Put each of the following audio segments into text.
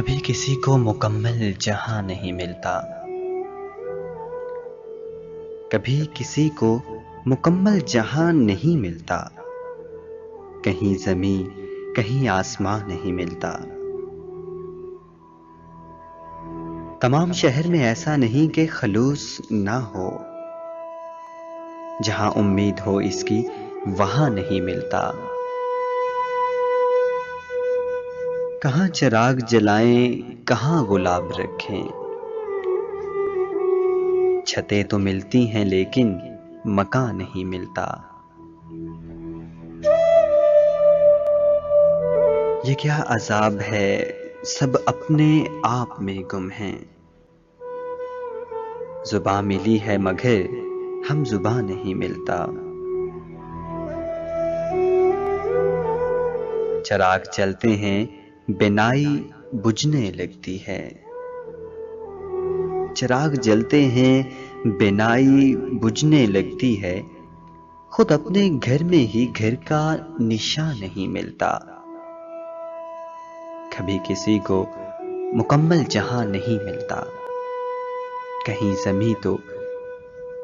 कभी किसी को मुकम्मल जहां नहीं मिलता। कभी किसी को मुकम्मल जहां नहीं मिलता। कहीं ज़मीं कहीं आसमां नहीं मिलता। तमाम शहर में ऐसा नहीं कि खलूस ना हो। जहां उम्मीद हो इसकी वहां नहीं मिलता। कहां चिराग जलाएं कहां गुलाब रखें। छतें तो मिलती हैं लेकिन मकान नहीं मिलता। ये क्या अजाब है, सब अपने आप में गुम हैं। जुबां मिली है मगर हम जुबां नहीं मिलता। चिराग जलते हैं बिनाई बुझने लगती है। चिराग जलते हैं बिनाई बुझने लगती है। खुद अपने घर में ही घर का निशान नहीं मिलता। कभी किसी को मुकम्मल जहां नहीं मिलता। कहीं ज़मीं तो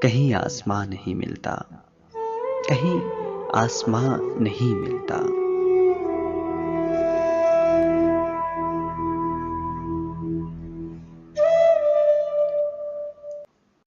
कहीं आसमां नहीं मिलता। कहीं आसमां नहीं मिलता।